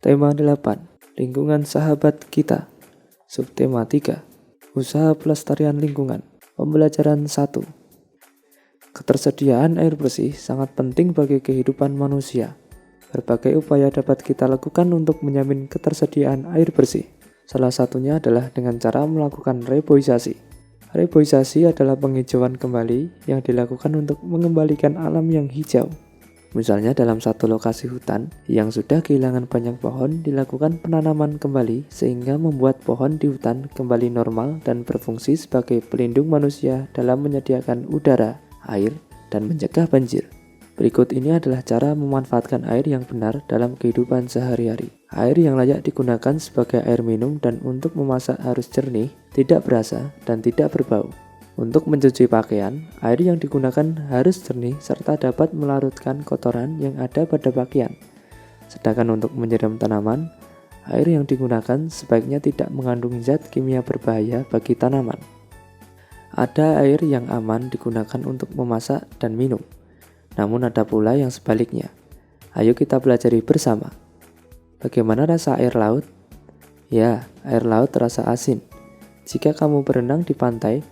Tema 8, lingkungan sahabat kita. Subtema 3, usaha pelestarian lingkungan. Pembelajaran 1. Ketersediaan air bersih sangat penting bagi kehidupan manusia. Berbagai upaya dapat kita lakukan untuk menjamin ketersediaan air bersih. Salah satunya adalah dengan cara melakukan reboisasi. Reboisasi adalah penghijauan kembali yang dilakukan untuk mengembalikan alam yang hijau. Misalnya dalam satu lokasi hutan yang sudah kehilangan banyak pohon, dilakukan penanaman kembali sehingga membuat pohon di hutan kembali normal dan berfungsi sebagai pelindung manusia dalam menyediakan udara, air, dan mencegah banjir. Berikut ini adalah cara memanfaatkan air yang benar dalam kehidupan sehari-hari. Air yang layak digunakan sebagai air minum dan untuk memasak harus jernih, tidak berasa, dan tidak berbau. Untuk mencuci pakaian, air yang digunakan harus jernih serta dapat melarutkan kotoran yang ada pada pakaian. Sedangkan untuk menyiram tanaman, air yang digunakan sebaiknya tidak mengandung zat kimia berbahaya bagi tanaman. Ada air yang aman digunakan untuk memasak dan minum. Namun ada pula yang sebaliknya. Ayo kita pelajari bersama. Bagaimana rasa air laut? Ya, air laut terasa asin. Jika kamu berenang di pantai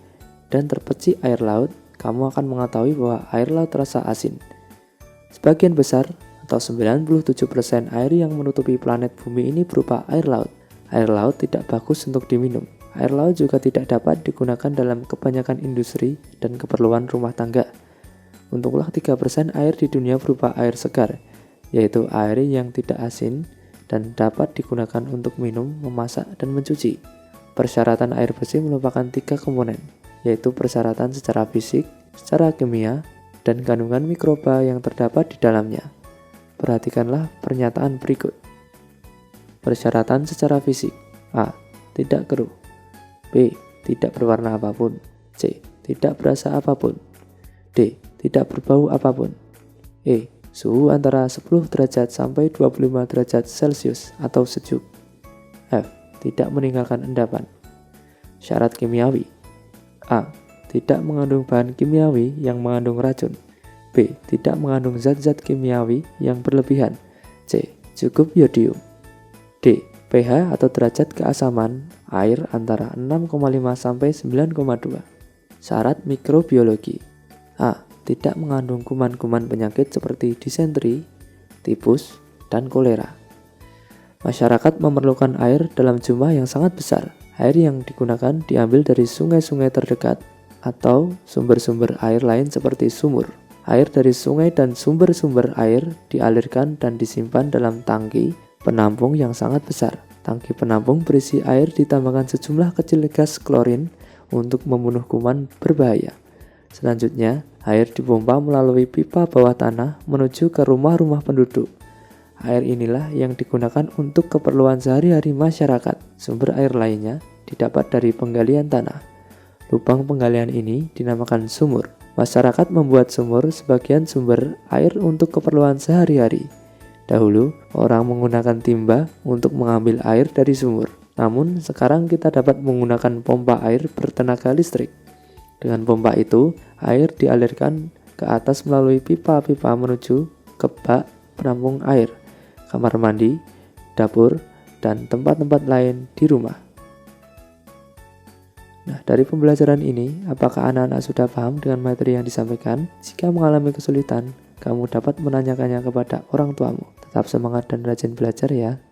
dan terpercik air laut, kamu akan mengetahui bahwa air laut terasa asin. Sebagian besar atau 97% air yang menutupi planet bumi ini berupa air laut. Air laut tidak bagus untuk diminum. Air laut juga tidak dapat digunakan dalam kebanyakan industri dan keperluan rumah tangga. Untunglah 3% air di dunia berupa air segar, yaitu air yang tidak asin dan dapat digunakan untuk minum, memasak, dan mencuci. Persyaratan air bersih merupakan 3 komponen, yaitu persyaratan secara fisik, secara kimia, dan kandungan mikroba yang terdapat di dalamnya. Perhatikanlah pernyataan berikut. Persyaratan secara fisik. A. Tidak keruh. B. Tidak berwarna apapun. C. Tidak berasa apapun. D. Tidak berbau apapun. E. Suhu antara 10 derajat sampai 25 derajat Celcius atau sejuk. F. Tidak meninggalkan endapan. Syarat kimiawi. A. Tidak mengandung bahan kimiawi yang mengandung racun. B. Tidak mengandung zat-zat kimiawi yang berlebihan. C. Cukup yodium. D. pH atau derajat keasaman air antara 6,5 sampai 9,2. Syarat mikrobiologi. A. Tidak mengandung kuman-kuman penyakit seperti disenteri, tipus, dan kolera. Masyarakat memerlukan air dalam jumlah yang sangat besar. Air yang digunakan diambil dari sungai-sungai terdekat atau sumber-sumber air lain seperti sumur. Air dari sungai dan sumber-sumber air dialirkan dan disimpan dalam tangki penampung yang sangat besar. Tangki penampung berisi air ditambahkan sejumlah kecil gas klorin untuk membunuh kuman berbahaya. Selanjutnya, air dipompa melalui pipa bawah tanah menuju ke rumah-rumah penduduk. Air inilah yang digunakan untuk keperluan sehari-hari masyarakat. Sumber air lainnya didapat dari penggalian tanah. Lubang penggalian ini dinamakan sumur. Masyarakat membuat sumur sebagian sumber air untuk keperluan sehari-hari. Dahulu, orang menggunakan timba untuk mengambil air dari sumur. Namun, sekarang kita dapat menggunakan pompa air bertenaga listrik. Dengan pompa itu, air dialirkan ke atas melalui pipa-pipa menuju ke bak penampung air, kamar mandi, dapur, dan tempat-tempat lain di rumah. Nah, dari pembelajaran ini, apakah anak-anak sudah paham dengan materi yang disampaikan? Jika mengalami kesulitan, kamu dapat menanyakannya kepada orang tuamu. Tetap semangat dan rajin belajar ya.